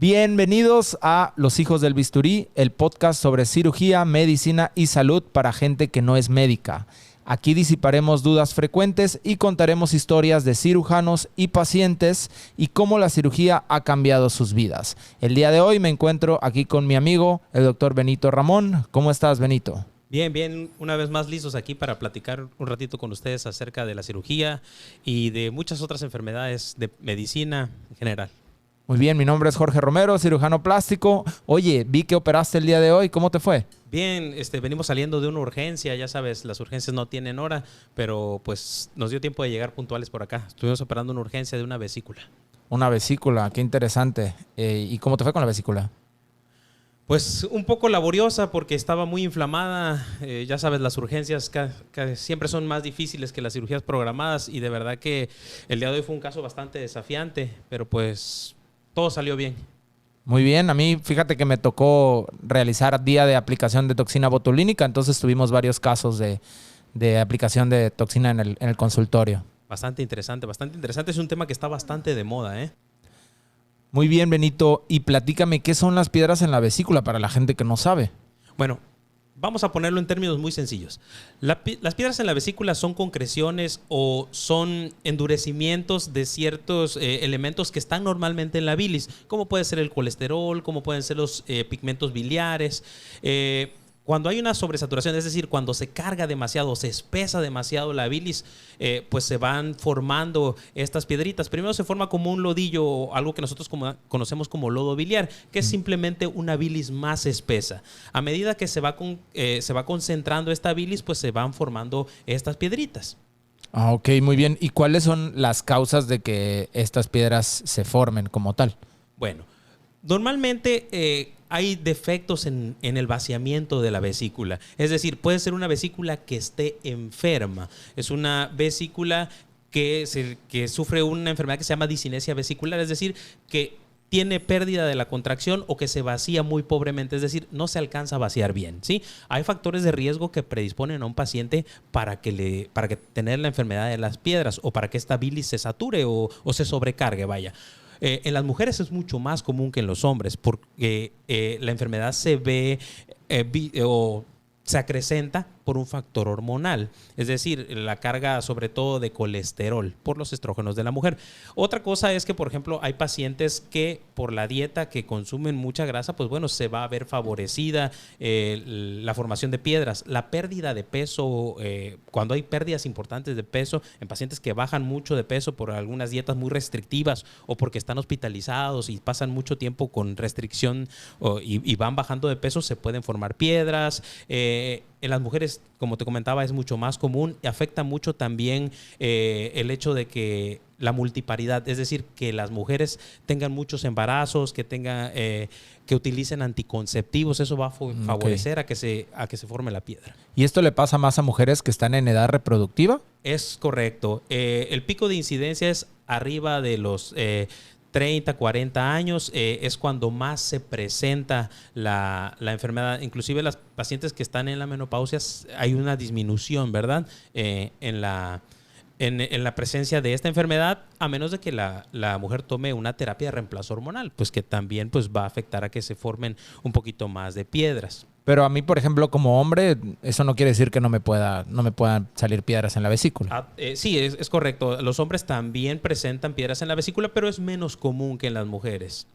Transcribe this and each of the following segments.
Bienvenidos a Los Hijos del Bisturí, el podcast sobre cirugía, medicina y salud para gente que no es médica. Aquí disiparemos dudas frecuentes y contaremos historias de cirujanos y pacientes y cómo la cirugía ha cambiado sus vidas. El día de hoy me encuentro aquí con mi amigo, el doctor Benito Ramón. ¿Cómo estás, Benito? Bien, una vez más listos aquí para platicar un ratito con ustedes acerca de la cirugía y de muchas otras enfermedades de medicina en general. Muy bien, mi nombre es Jorge Romero, cirujano plástico. Oye, vi que operaste el día de hoy. ¿Cómo te fue? Bien, venimos saliendo de una urgencia, ya sabes, las urgencias no tienen hora, pero pues nos dio tiempo de llegar puntuales por acá. Estuvimos operando una urgencia de una vesícula. Una vesícula, qué interesante. ¿Y cómo te fue con la vesícula? Pues un poco laboriosa porque estaba muy inflamada. Ya sabes, las urgencias siempre son más difíciles que las cirugías programadas y de verdad que el día de hoy fue un caso bastante desafiante, pero pues todo salió bien. Muy bien, a mí fíjate que me tocó realizar día de aplicación de toxina botulínica, entonces tuvimos varios casos de aplicación de toxina en el consultorio. Bastante interesante, bastante interesante. Es un tema que está bastante de moda, ¿eh? Muy bien, Benito, y platícame, ¿qué son las piedras en la vesícula para la gente que no sabe? Bueno, vamos a ponerlo en términos muy sencillos. Las piedras en la vesícula son concreciones o son endurecimientos de ciertos elementos que están normalmente en la bilis, como puede ser el colesterol, como pueden ser los pigmentos biliares. Cuando hay una sobresaturación, es decir, cuando se carga demasiado, se espesa demasiado la bilis, pues se van formando estas piedritas. Primero se forma como un lodillo o algo que nosotros conocemos como lodo biliar, que es simplemente una bilis más espesa. A medida que se va concentrando esta bilis, pues se van formando estas piedritas. Ah, ok, muy bien. ¿Y cuáles son las causas de que estas piedras se formen como tal? Bueno, normalmente hay defectos en el vaciamiento de la vesícula. Es decir, puede ser una vesícula que esté enferma. Es una vesícula que sufre una enfermedad que se llama discinesia vesicular. Es decir, que tiene pérdida de la contracción o que se vacía muy pobremente, es decir, no se alcanza a vaciar bien, ¿sí? Hay factores de riesgo que predisponen a un paciente para que tener la enfermedad de las piedras o para que esta bilis se sature o se sobrecargue, vaya. En las mujeres es mucho más común que en los hombres porque la enfermedad se ve o se acrecenta por un factor hormonal, es decir, la carga sobre todo de colesterol por los estrógenos de la mujer. Otra cosa es que, por ejemplo, hay pacientes que por la dieta que consumen mucha grasa, pues bueno, se va a ver favorecida la formación de piedras. La pérdida de peso, cuando hay pérdidas importantes de peso en pacientes que bajan mucho de peso por algunas dietas muy restrictivas o porque están hospitalizados y pasan mucho tiempo con restricción y van bajando de peso, se pueden formar piedras. En las mujeres, como te comentaba, es mucho más común y afecta mucho también el hecho de que la multiparidad, es decir, que las mujeres tengan muchos embarazos, que utilicen anticonceptivos, eso va a favorecer a que se forme la piedra. ¿Y esto le pasa más a mujeres que están en edad reproductiva? Es correcto. El pico de incidencia es arriba de los 30, 40 años, es cuando más se presenta la enfermedad. Inclusive las pacientes que están en la menopausia hay una disminución, ¿verdad? En la presencia de esta enfermedad, a menos de que la mujer tome una terapia de reemplazo hormonal, pues que también pues, va a afectar a que se formen un poquito más de piedras. Pero a mí, por ejemplo, como hombre, eso no quiere decir que no me puedan salir piedras en la vesícula. Sí, es correcto. Los hombres también presentan piedras en la vesícula, pero es menos común que en las mujeres.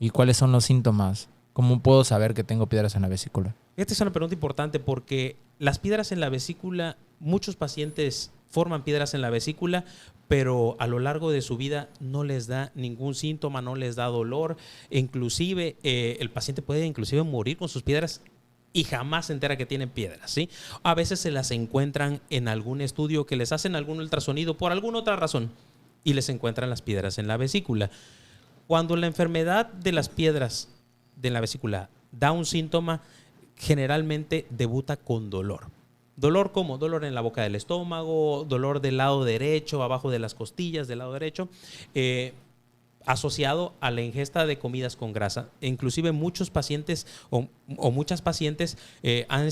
¿Y cuáles son los síntomas? ¿Cómo puedo saber que tengo piedras en la vesícula? Esta es una pregunta importante porque las piedras en la vesícula, muchos pacientes forman piedras en la vesícula, pero a lo largo de su vida no les da ningún síntoma, no les da dolor. Inclusive el paciente puede inclusive morir con sus piedras y jamás se entera que tienen piedras, ¿sí? A veces se las encuentran en algún estudio que les hacen algún ultrasonido por alguna otra razón y les encuentran las piedras en la vesícula. Cuando la enfermedad de las piedras de la vesícula da un síntoma, generalmente debuta con dolor. Dolor como dolor en la boca del estómago, dolor del lado derecho, abajo de las costillas del lado derecho, asociado a la ingesta de comidas con grasa. Inclusive muchos pacientes o muchas pacientes han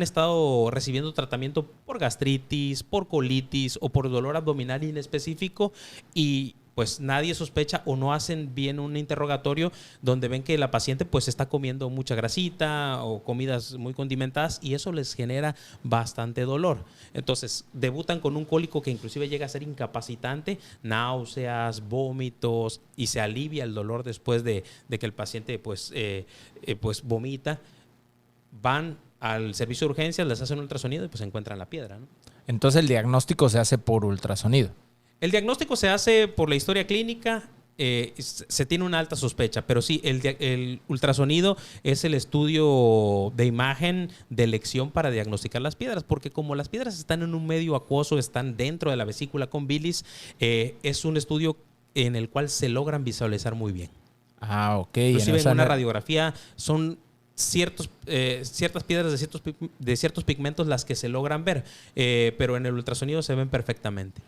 estado recibiendo tratamiento por gastritis, por colitis o por dolor abdominal inespecífico y pues nadie sospecha o no hacen bien un interrogatorio donde ven que la paciente pues está comiendo mucha grasita o comidas muy condimentadas y eso les genera bastante dolor. Entonces debutan con un cólico que inclusive llega a ser incapacitante, náuseas, vómitos, y se alivia el dolor después de que el paciente pues vomita. Van al servicio de urgencias, les hacen un ultrasonido y pues encuentran la piedra, ¿no? Entonces el diagnóstico se hace por ultrasonido. El diagnóstico se hace por la historia clínica, se tiene una alta sospecha, pero sí, el ultrasonido es el estudio de imagen de elección para diagnosticar las piedras, porque como las piedras están en un medio acuoso, están dentro de la vesícula con bilis, es un estudio en el cual se logran visualizar muy bien. Ah, ok. Inclusive en una radiografía son ciertas piedras de ciertos pigmentos las que se logran ver, pero en el ultrasonido se ven perfectamente.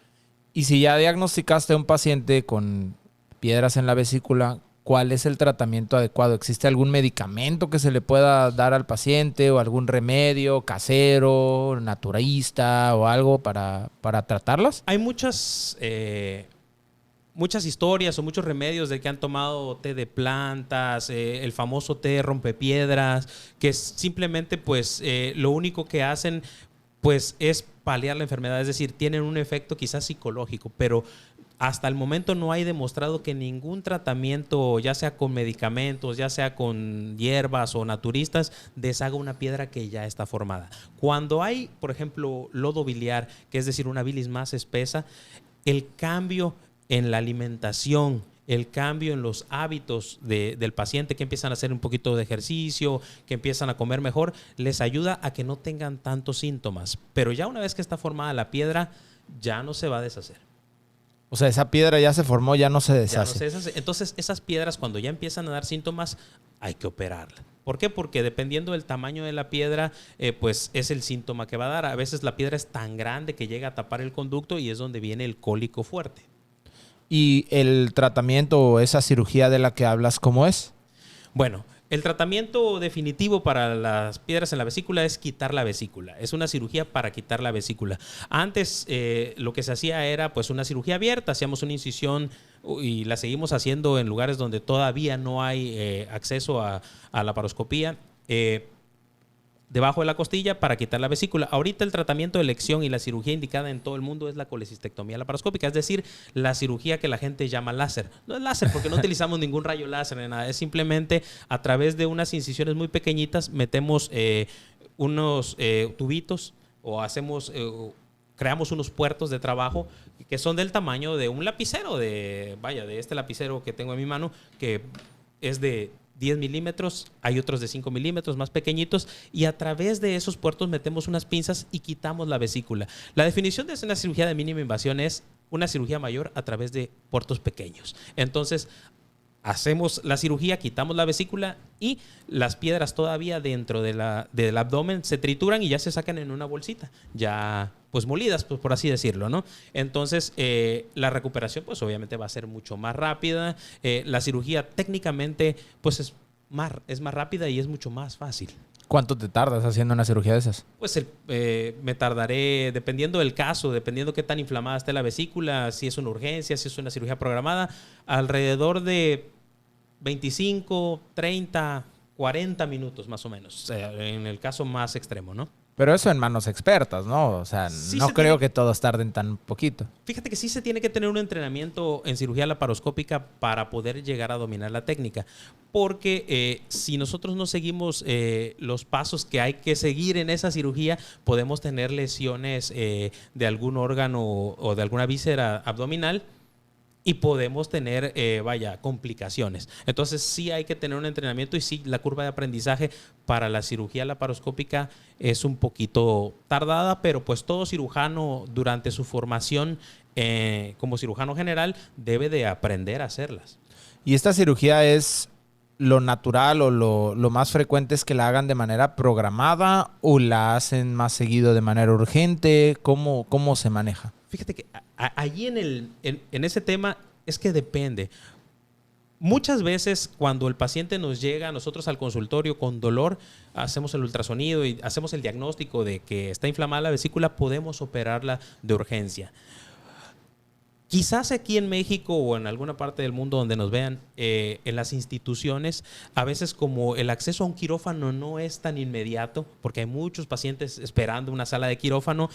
Y si ya diagnosticaste a un paciente con piedras en la vesícula, ¿cuál es el tratamiento adecuado? ¿Existe algún medicamento que se le pueda dar al paciente o algún remedio casero, naturista o algo para tratarlas? Hay muchas historias o muchos remedios de que han tomado té de plantas, el famoso té rompepiedras, que simplemente pues lo único que hacen pues es paliar la enfermedad, es decir, tienen un efecto quizás psicológico, pero hasta el momento no hay demostrado que ningún tratamiento, ya sea con medicamentos, ya sea con hierbas o naturistas, deshaga una piedra que ya está formada. Cuando hay, por ejemplo, lodo biliar, que es decir, una bilis más espesa, el cambio en la alimentación, el cambio en los hábitos del paciente, que empiezan a hacer un poquito de ejercicio, que empiezan a comer mejor, les ayuda a que no tengan tantos síntomas. Pero ya una vez que está formada la piedra, ya no se va a deshacer. O sea, esa piedra ya se formó, ya no se deshace. Ya no se deshace. Entonces, esas piedras cuando ya empiezan a dar síntomas, hay que operarla. ¿Por qué? Porque dependiendo del tamaño de la piedra, pues es el síntoma que va a dar. A veces la piedra es tan grande que llega a tapar el conducto y es donde viene el cólico fuerte. ¿Y el tratamiento o esa cirugía de la que hablas, cómo es? Bueno, el tratamiento definitivo para las piedras en la vesícula es quitar la vesícula. Es una cirugía para quitar la vesícula. Antes lo que se hacía era pues una cirugía abierta. Hacíamos una incisión y la seguimos haciendo en lugares donde todavía no hay acceso a la laparoscopía. Debajo de la costilla para quitar la vesícula. Ahorita el tratamiento de elección y la cirugía indicada en todo el mundo es la colecistectomía laparoscópica, es decir, la cirugía que la gente llama láser. No es láser porque no utilizamos ningún rayo láser ni nada, es simplemente a través de unas incisiones muy pequeñitas metemos unos tubitos o creamos unos puertos de trabajo que son del tamaño de un lapicero, de este lapicero que tengo en mi mano, que es de 10 milímetros, hay otros de 5 milímetros más pequeñitos, y a través de esos puertos metemos unas pinzas y quitamos la vesícula. La definición de una cirugía de mínima invasión es una cirugía mayor a través de puertos pequeños. Entonces, hacemos la cirugía, quitamos la vesícula y las piedras todavía dentro del abdomen se trituran y ya se sacan en una bolsita, ya pues molidas, pues, por así decirlo, ¿no? Entonces, la recuperación pues obviamente va a ser mucho más rápida. La cirugía técnicamente pues es más rápida y es mucho más fácil. ¿Cuánto te tardas haciendo una cirugía de esas? Pues me tardaré, dependiendo del caso, dependiendo qué tan inflamada esté la vesícula, si es una urgencia, si es una cirugía programada, alrededor de 25, 30, 40 minutos más o menos, en el caso más extremo, ¿no? Pero eso en manos expertas, ¿no? O sea, sí, no creo que todos tarden tan poquito. Fíjate que sí se tiene que tener un entrenamiento en cirugía laparoscópica para poder llegar a dominar la técnica. Porque si nosotros no seguimos los pasos que hay que seguir en esa cirugía, podemos tener lesiones de algún órgano o de alguna víscera abdominal y podemos tener, complicaciones. Entonces sí hay que tener un entrenamiento y sí, la curva de aprendizaje para la cirugía laparoscópica es un poquito tardada, pero pues todo cirujano durante su formación como cirujano general debe de aprender a hacerlas. ¿Y esta cirugía es lo natural o lo más frecuente es que la hagan de manera programada o la hacen más seguido de manera urgente? ¿Cómo se maneja? Fíjate que allí en ese tema es que depende. Muchas veces cuando el paciente nos llega a nosotros al consultorio con dolor, hacemos el ultrasonido y hacemos el diagnóstico de que está inflamada la vesícula, podemos operarla de urgencia. Quizás aquí en México o en alguna parte del mundo donde nos vean, en las instituciones, a veces como el acceso a un quirófano no es tan inmediato, porque hay muchos pacientes esperando una sala de quirófano,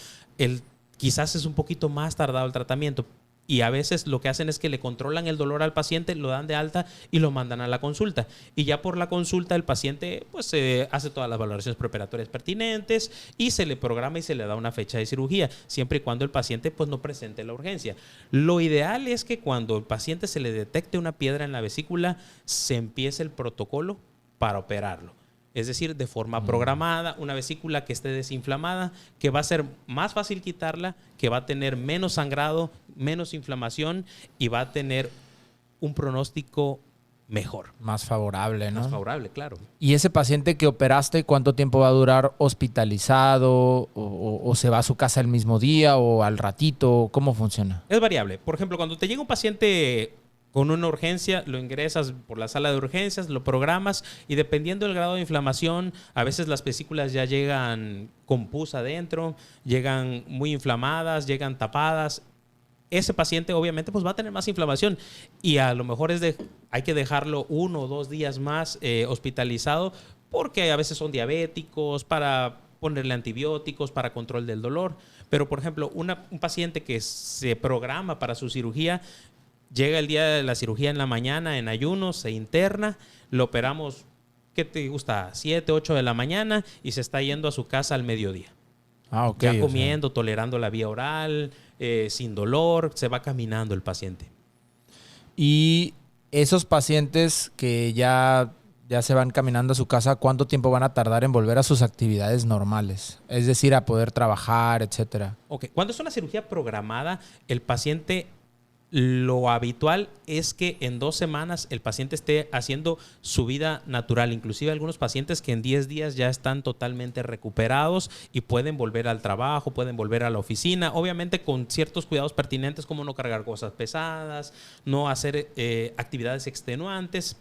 quizás es un poquito más tardado el tratamiento. Y a veces lo que hacen es que le controlan el dolor al paciente, lo dan de alta y lo mandan a la consulta. Y ya por la consulta el paciente pues hace todas las valoraciones preoperatorias pertinentes y se le programa y se le da una fecha de cirugía, siempre y cuando el paciente pues no presente la urgencia. Lo ideal es que cuando el paciente se le detecte una piedra en la vesícula, se empiece el protocolo para operarlo. Es decir, de forma programada, una vesícula que esté desinflamada, que va a ser más fácil quitarla, que va a tener menos sangrado, menos inflamación y va a tener un pronóstico mejor. Más favorable, ¿no? Más favorable, claro. ¿Y ese paciente que operaste, cuánto tiempo va a durar hospitalizado o se va a su casa el mismo día o al ratito? ¿Cómo funciona? Es variable. Por ejemplo, cuando te llega un paciente con una urgencia, lo ingresas por la sala de urgencias, lo programas y dependiendo del grado de inflamación, a veces las vesículas ya llegan con pus adentro, llegan muy inflamadas, llegan tapadas. Ese paciente obviamente pues va a tener más inflamación y a lo mejor hay que dejarlo 1 o 2 días más hospitalizado porque a veces son diabéticos, para ponerle antibióticos, para control del dolor. Pero por ejemplo, un paciente que se programa para su cirugía, llega el día de la cirugía en la mañana, en ayuno, se interna, lo operamos, ¿qué te gusta? 7, 8 de la mañana y se está yendo a su casa al mediodía. Ah, ok. Ya comiendo, tolerando la vía oral, sin dolor, se va caminando el paciente. Y esos pacientes que ya se van caminando a su casa, ¿cuánto tiempo van a tardar en volver a sus actividades normales? Es decir, a poder trabajar, etcétera. Ok, cuando es una cirugía programada, el paciente, lo habitual es que en 2 semanas el paciente esté haciendo su vida natural. Inclusive algunos pacientes que en 10 días ya están totalmente recuperados y pueden volver al trabajo, pueden volver a la oficina. Obviamente con ciertos cuidados pertinentes como no cargar cosas pesadas, no hacer actividades extenuantes.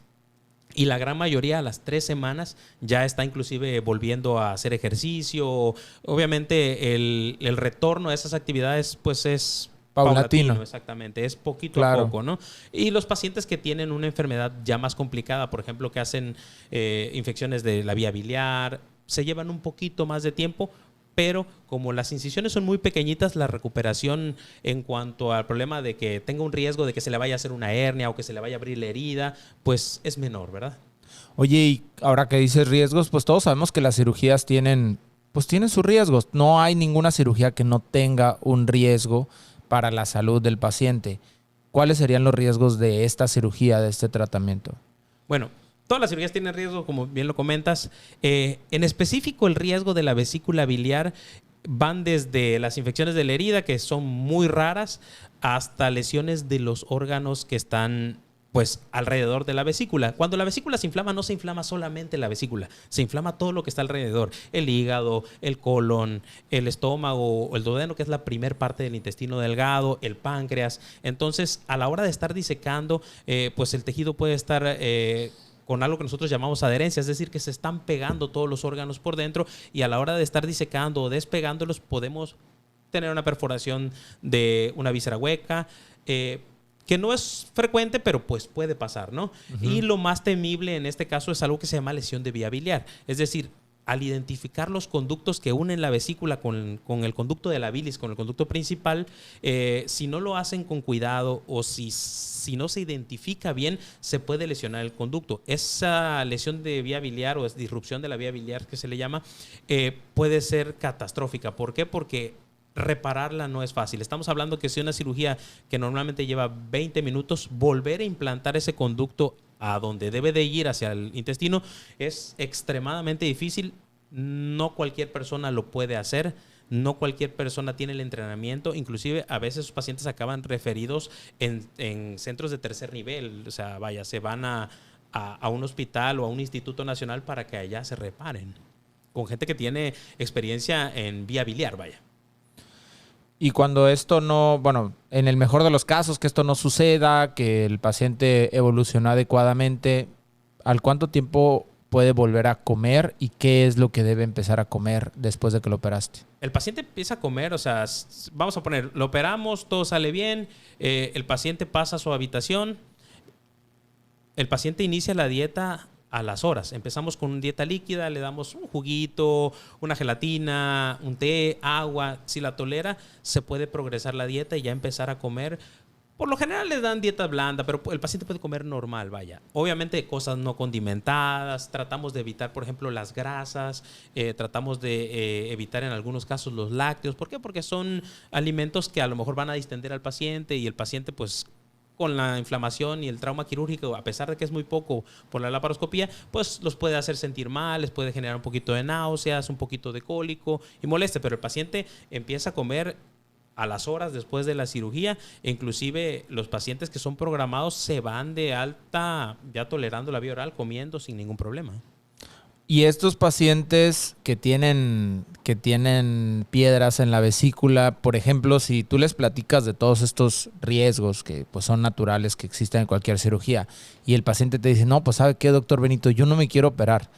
Y la gran mayoría a las 3 semanas ya está inclusive volviendo a hacer ejercicio. Obviamente el retorno a esas actividades pues es paulatino, exactamente, es poquito a poco, ¿no? Y los pacientes que tienen una enfermedad ya más complicada, por ejemplo, que hacen infecciones de la vía biliar, se llevan un poquito más de tiempo, pero como las incisiones son muy pequeñitas, la recuperación en cuanto al problema de que tenga un riesgo de que se le vaya a hacer una hernia o que se le vaya a abrir la herida, pues es menor, ¿verdad? Oye, y ahora que dices riesgos, pues todos sabemos que las cirugías tienen sus riesgos. No hay ninguna cirugía que no tenga un riesgo para la salud del paciente. ¿Cuáles serían los riesgos de esta cirugía, de este tratamiento? Bueno, todas las cirugías tienen riesgo, como bien lo comentas. En específico, el riesgo de la vesícula biliar van desde las infecciones de la herida, que son muy raras, hasta lesiones de los órganos que están pues alrededor de la vesícula. Cuando la vesícula se inflama, no se inflama solamente la vesícula, se inflama todo lo que está alrededor, el hígado, el colon, el estómago, el duodeno, que es la primer parte del intestino delgado, el páncreas. Entonces, a la hora de estar disecando, pues el tejido puede estar con algo que nosotros llamamos adherencia, es decir, que se están pegando todos los órganos por dentro y a la hora de estar disecando o despegándolos podemos tener una perforación de una víscera hueca, que no es frecuente, pero pues puede pasar, ¿no? Y lo más temible en este caso es algo que se llama lesión de vía biliar. Es decir, al identificar los conductos que unen la vesícula con el conducto de la bilis, con el conducto principal, si no lo hacen con cuidado o si no se identifica bien, se puede lesionar el conducto. Esa lesión de vía biliar o disrupción de la vía biliar que se le llama, puede ser catastrófica. ¿Por qué? Porque repararla no es fácil. Estamos hablando que si una cirugía que normalmente lleva 20 minutos, volver a implantar ese conducto a donde debe de ir hacia el intestino es extremadamente difícil. No cualquier persona lo puede hacer. No cualquier persona tiene el entrenamiento. Inclusive a veces los pacientes acaban referidos en centros de tercer nivel. O sea, vaya, se van a un hospital o a un instituto nacional para que allá se reparen. Con gente que tiene experiencia en vía biliar, vaya. Y cuando esto no, bueno, en el mejor de los casos, que esto no suceda, que el paciente evolucione adecuadamente, ¿al cuánto tiempo puede volver a comer y qué es lo que debe empezar a comer después de que lo operaste? El paciente empieza a comer, o sea, vamos a poner, lo operamos, todo sale bien, el paciente pasa a su habitación, el paciente inicia la dieta a las horas. Empezamos con una dieta líquida, le damos un juguito, una gelatina, un té, agua. Si la tolera, se puede progresar la dieta y ya empezar a comer. Por lo general le dan dieta blanda, pero el paciente puede comer normal, vaya. Obviamente cosas no condimentadas, tratamos de evitar, por ejemplo, las grasas, tratamos de evitar en algunos casos los lácteos. ¿Por qué? Porque son alimentos que a lo mejor van a distender al paciente y el paciente pues con la inflamación y el trauma quirúrgico, a pesar de que es muy poco por la laparoscopía, pues los puede hacer sentir mal, les puede generar un poquito de náuseas, un poquito de cólico y molestia, pero el paciente empieza a comer a las horas después de la cirugía, e inclusive los pacientes que son programados se van de alta ya tolerando la vía oral, comiendo sin ningún problema. Y estos pacientes que tienen piedras en la vesícula, por ejemplo, si tú les platicas de todos estos riesgos que pues son naturales, que existen en cualquier cirugía, y el paciente te dice, no, pues ¿sabe qué, doctor Benito? Yo no me quiero operar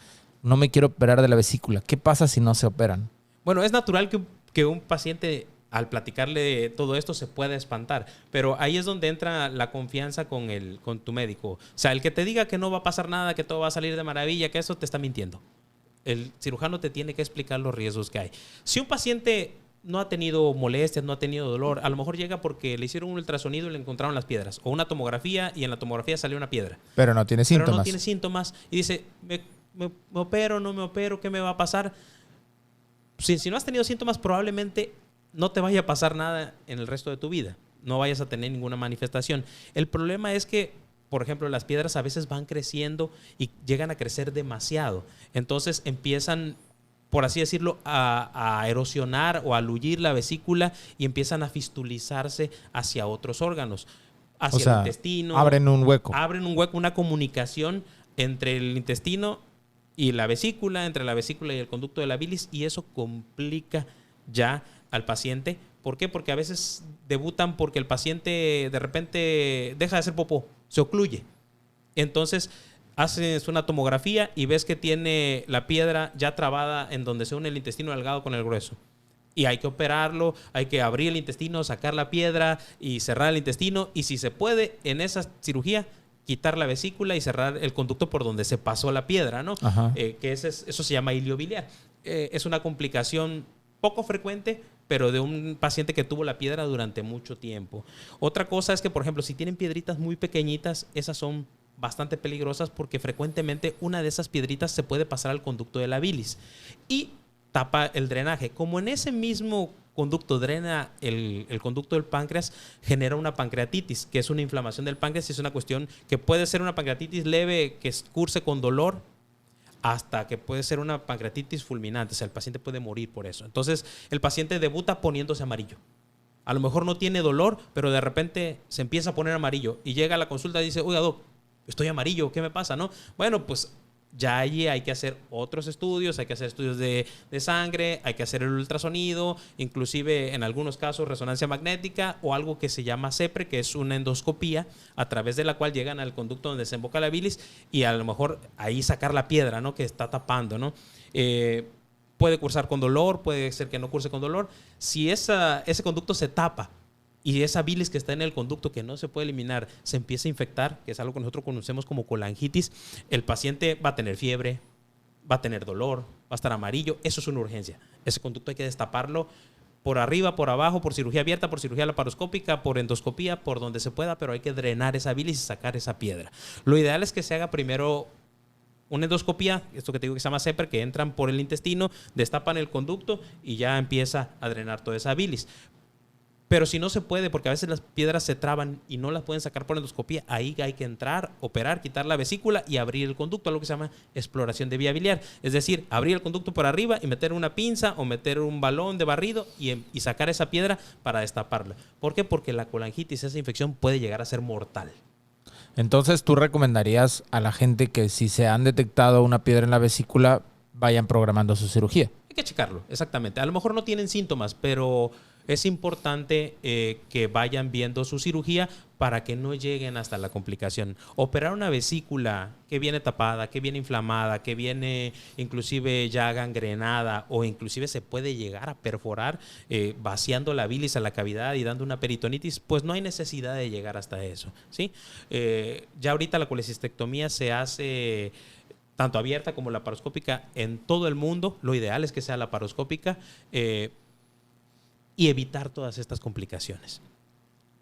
de la vesícula. ¿Qué pasa si no se operan? Bueno, es natural que un paciente al platicarle todo esto se puede espantar, pero ahí es donde entra la confianza con tu médico. O sea, el que te diga que no va a pasar nada, que todo va a salir de maravilla, que eso te está mintiendo. El cirujano te tiene que explicar los riesgos que hay. Si un paciente no ha tenido molestias, no ha tenido dolor, a lo mejor llega porque le hicieron un ultrasonido y le encontraron las piedras, o una tomografía y en la tomografía salió una piedra. Pero no tiene síntomas. Pero no tiene síntomas y dice, ¿me opero, no me opero? ¿Qué me va a pasar? Si no has tenido síntomas, probablemente no te vaya a pasar nada en el resto de tu vida. No vayas a tener ninguna manifestación. El problema es que, por ejemplo, las piedras a veces van creciendo y llegan a crecer demasiado. Entonces empiezan, por así decirlo, a erosionar o a lullir la vesícula y empiezan a fistulizarse hacia otros órganos. Hacia el intestino. Abren un hueco. Abren un hueco, una comunicación entre el intestino y la vesícula, entre la vesícula y el conducto de la bilis, y eso complica ya al paciente. ¿Por qué? Porque a veces debutan porque el paciente de repente deja de hacer popó, se ocluye. Entonces haces una tomografía y ves que tiene la piedra ya trabada en donde se une el intestino delgado con el grueso. Y hay que operarlo, hay que abrir el intestino, sacar la piedra y cerrar el intestino. Y si se puede, en esa cirugía, quitar la vesícula y cerrar el conducto por donde se pasó la piedra, ¿no? Eso se llama hilio biliar. Es una complicación poco frecuente, pero de un paciente que tuvo la piedra durante mucho tiempo. Otra cosa es que, por ejemplo, si tienen piedritas muy pequeñitas, esas son bastante peligrosas porque frecuentemente una de esas piedritas se puede pasar al conducto de la bilis y tapa el drenaje. Como en ese mismo conducto drena el conducto del páncreas, genera una pancreatitis, que es una inflamación del páncreas y es una cuestión que puede ser una pancreatitis leve que curse con dolor, hasta que puede ser una pancreatitis fulminante. O sea, el paciente puede morir por eso. Entonces, el paciente debuta poniéndose amarillo. A lo mejor no tiene dolor, pero de repente se empieza a poner amarillo y llega a la consulta y dice, oiga, doc, estoy amarillo, ¿qué me pasa? ¿No? Bueno, pues ya allí hay que hacer otros estudios, hay que hacer estudios de sangre, hay que hacer el ultrasonido, inclusive en algunos casos resonancia magnética o algo que se llama CEPRE, que es una endoscopía a través de la cual llegan al conducto donde desemboca la bilis y a lo mejor ahí sacar la piedra, ¿no?, que está tapando, ¿no? Puede cursar con dolor, puede ser que no curse con dolor. Si ese conducto se tapa y esa bilis que está en el conducto que no se puede eliminar se empieza a infectar, que es algo que nosotros conocemos como colangitis, el paciente va a tener fiebre, va a tener dolor, va a estar amarillo. Eso es una urgencia. Ese conducto hay que destaparlo por arriba, por abajo, por cirugía abierta, por cirugía laparoscópica, por endoscopía, por donde se pueda, pero hay que drenar esa bilis y sacar esa piedra. Lo ideal es que se haga primero una endoscopía, esto que te digo que se llama CEPRE, que entran por el intestino, destapan el conducto y ya empieza a drenar toda esa bilis. Pero si no se puede, porque a veces las piedras se traban y no las pueden sacar por endoscopía, ahí hay que entrar, operar, quitar la vesícula y abrir el conducto, algo que se llama exploración de vía biliar. Es decir, abrir el conducto por arriba y meter una pinza o meter un balón de barrido y sacar esa piedra para destaparla. ¿Por qué? Porque la colangitis, esa infección, puede llegar a ser mortal. Entonces, ¿tú recomendarías a la gente que si se han detectado una piedra en la vesícula, vayan programando su cirugía? Hay que checarlo, exactamente. A lo mejor no tienen síntomas, pero Es importante que vayan viendo su cirugía para que no lleguen hasta la complicación. Operar una vesícula que viene tapada, que viene inflamada, que viene inclusive ya gangrenada o inclusive se puede llegar a perforar vaciando la bilis a la cavidad y dando una peritonitis, pues no hay necesidad de llegar hasta eso, ¿sí? Ya ahorita la colecistectomía se hace tanto abierta como laparoscópica en todo el mundo. Lo ideal es que sea laparoscópica y evitar todas estas complicaciones.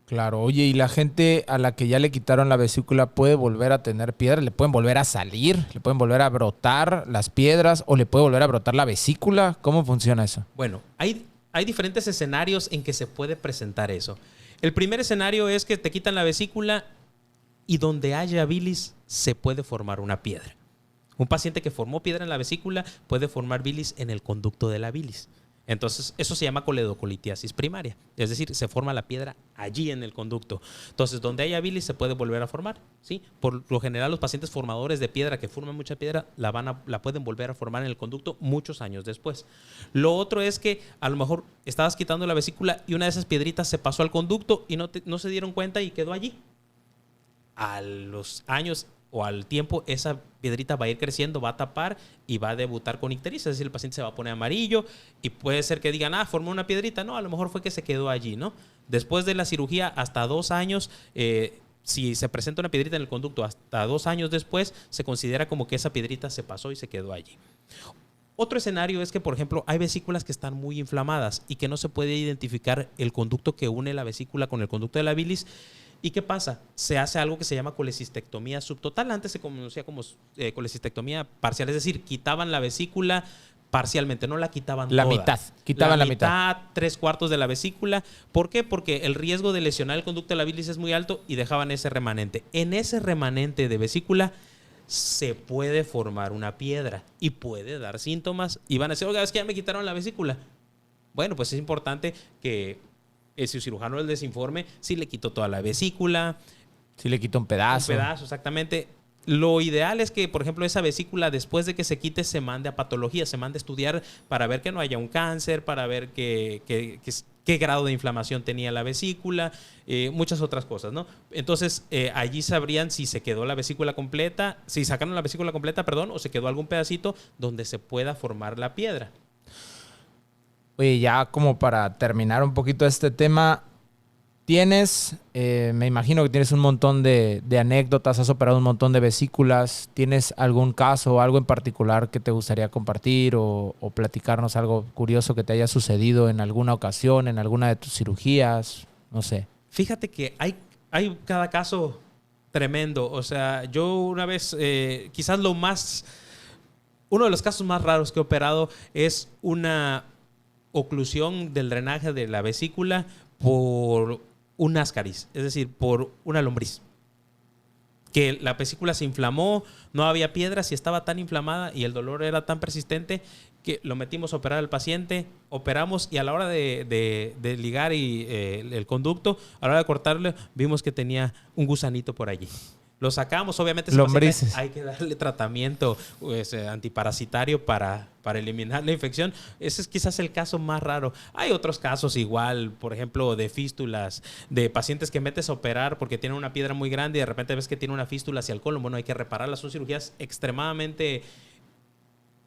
Claro, oye, ¿y la gente a la que ya le quitaron la vesícula puede volver a tener piedras? ¿Le pueden volver a salir? ¿Le pueden volver a brotar las piedras? ¿O le puede volver a brotar la vesícula? ¿Cómo funciona eso? Bueno, hay diferentes escenarios en que se puede presentar eso. El primer escenario es que te quitan la vesícula y donde haya bilis se puede formar una piedra. Un paciente que formó piedra en la vesícula puede formar bilis en el conducto de la bilis. Entonces, eso se llama coledocolitiasis primaria. Es decir, se forma la piedra allí en el conducto. Entonces, donde haya bilis se puede volver a formar, ¿sí? Por lo general, los pacientes formadores de piedra que forman mucha piedra la pueden volver a formar en el conducto muchos años después. Lo otro es que a lo mejor estabas quitando la vesícula y una de esas piedritas se pasó al conducto y no se dieron cuenta y quedó allí. A los años o al tiempo, esa piedrita va a ir creciendo, va a tapar y va a debutar con ictericia. Es decir, el paciente se va a poner amarillo y puede ser que digan, formó una piedrita. No, a lo mejor fue que se quedó allí, ¿no? Después de la cirugía, hasta 2 años, si se presenta una piedrita en el conducto, hasta 2 años después, se considera como que esa piedrita se pasó y se quedó allí. Otro escenario es que, por ejemplo, hay vesículas que están muy inflamadas y que no se puede identificar el conducto que une la vesícula con el conducto de la bilis. ¿Y qué pasa? Se hace algo que se llama colecistectomía subtotal. Antes se conocía como colecistectomía parcial, es decir, quitaban la vesícula parcialmente, no la quitaban la toda. mitad, quitaban la mitad. 3/4 de la vesícula. ¿Por qué? Porque el riesgo de lesionar el conducto de la bilis es muy alto y dejaban ese remanente. En ese remanente de vesícula se puede formar una piedra y puede dar síntomas y van a decir, oiga, es que ya me quitaron la vesícula. Bueno, pues es importante que si el cirujano les informe si le quitó toda la vesícula. Si le quitó un pedazo. Un pedazo, exactamente. Lo ideal es que, por ejemplo, esa vesícula, después de que se quite, se mande a patología, se mande a estudiar para ver que no haya un cáncer, para ver qué grado de inflamación tenía la vesícula, muchas otras cosas, ¿no? Entonces, allí sabrían si se quedó la vesícula completa, si sacaron la vesícula completa, perdón, o se quedó algún pedacito donde se pueda formar la piedra. Oye, ya como para terminar un poquito este tema, me imagino que tienes un montón de anécdotas, has operado un montón de vesículas. ¿Tienes algún caso o algo en particular que te gustaría compartir o platicarnos algo curioso que te haya sucedido en alguna ocasión, en alguna de tus cirugías? No sé. Fíjate que hay cada caso tremendo. O sea, yo una vez, quizás uno de los casos más raros que he operado es una oclusión del drenaje de la vesícula por un ascaris, es decir, por una lombriz. Que la vesícula se inflamó, no había piedras y estaba tan inflamada y el dolor era tan persistente que lo metimos a operar al paciente, operamos y a la hora de ligar el conducto, a la hora de cortarle, vimos que tenía un gusanito por allí. Lo sacamos, obviamente lombrices. Hay que darle tratamiento antiparasitario para eliminar la infección. Ese es quizás el caso más raro. Hay otros casos igual, por ejemplo, de fístulas, de pacientes que metes a operar porque tienen una piedra muy grande y de repente ves que tiene una fístula hacia el colon. Bueno, hay que repararlas. Son cirugías extremadamente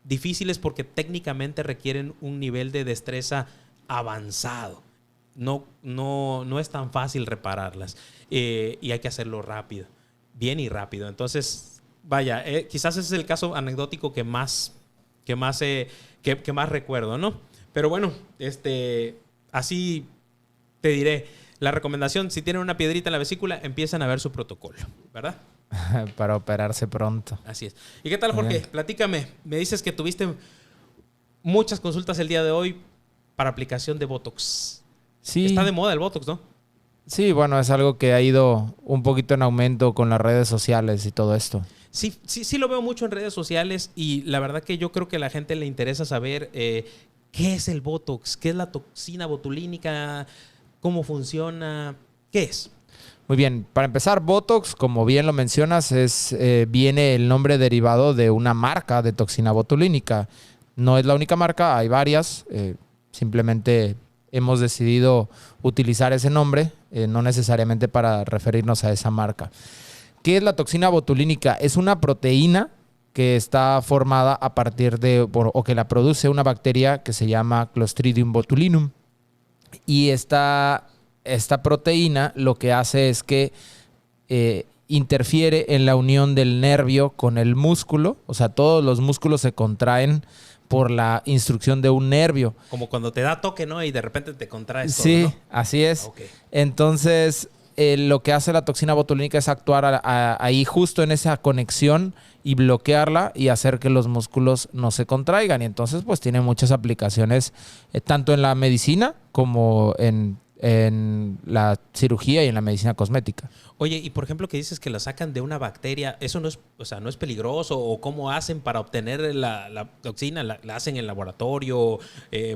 difíciles porque técnicamente requieren un nivel de destreza avanzado. No es tan fácil repararlas y hay que hacerlo rápido. Bien y rápido. Entonces, vaya, quizás ese es el caso anecdótico que más recuerdo, ¿no? Pero bueno, así te diré. La recomendación, si tienen una piedrita en la vesícula, empiezan a ver su protocolo, ¿verdad? Para operarse pronto. Así es. ¿Y qué tal, Jorge? Platícame. Me dices que tuviste muchas consultas el día de hoy para aplicación de Botox. Sí. Está de moda el Botox, ¿no? Sí, bueno, es algo que ha ido un poquito en aumento con las redes sociales y todo esto. Sí lo veo mucho en redes sociales y la verdad que yo creo que a la gente le interesa saber qué es el Botox, qué es la toxina botulínica, cómo funciona, qué es. Muy bien, para empezar, Botox, como bien lo mencionas, viene el nombre derivado de una marca de toxina botulínica. No es la única marca, hay varias, simplemente hemos decidido utilizar ese nombre, no necesariamente para referirnos a esa marca. ¿Qué es la toxina botulínica? Es una proteína que está formada a partir de, o que la produce una bacteria que se llama Clostridium botulinum. Y esta proteína lo que hace es que interfiere en la unión del nervio con el músculo. O sea, todos los músculos se contraen por la instrucción de un nervio. Como cuando te da toque, ¿no? Y de repente te contraes todo, sí, ¿no? así es. Okay. Entonces, lo que hace la toxina botulínica es actuar ahí justo en esa conexión y bloquearla y hacer que los músculos no se contraigan. Y entonces, pues, tiene muchas aplicaciones, tanto en la medicina como en la cirugía y en la medicina cosmética. Oye, y por ejemplo que dices que la sacan de una bacteria, ¿eso no es, o sea, no es peligroso? ¿O cómo hacen para obtener la toxina? ¿La hacen en el laboratorio?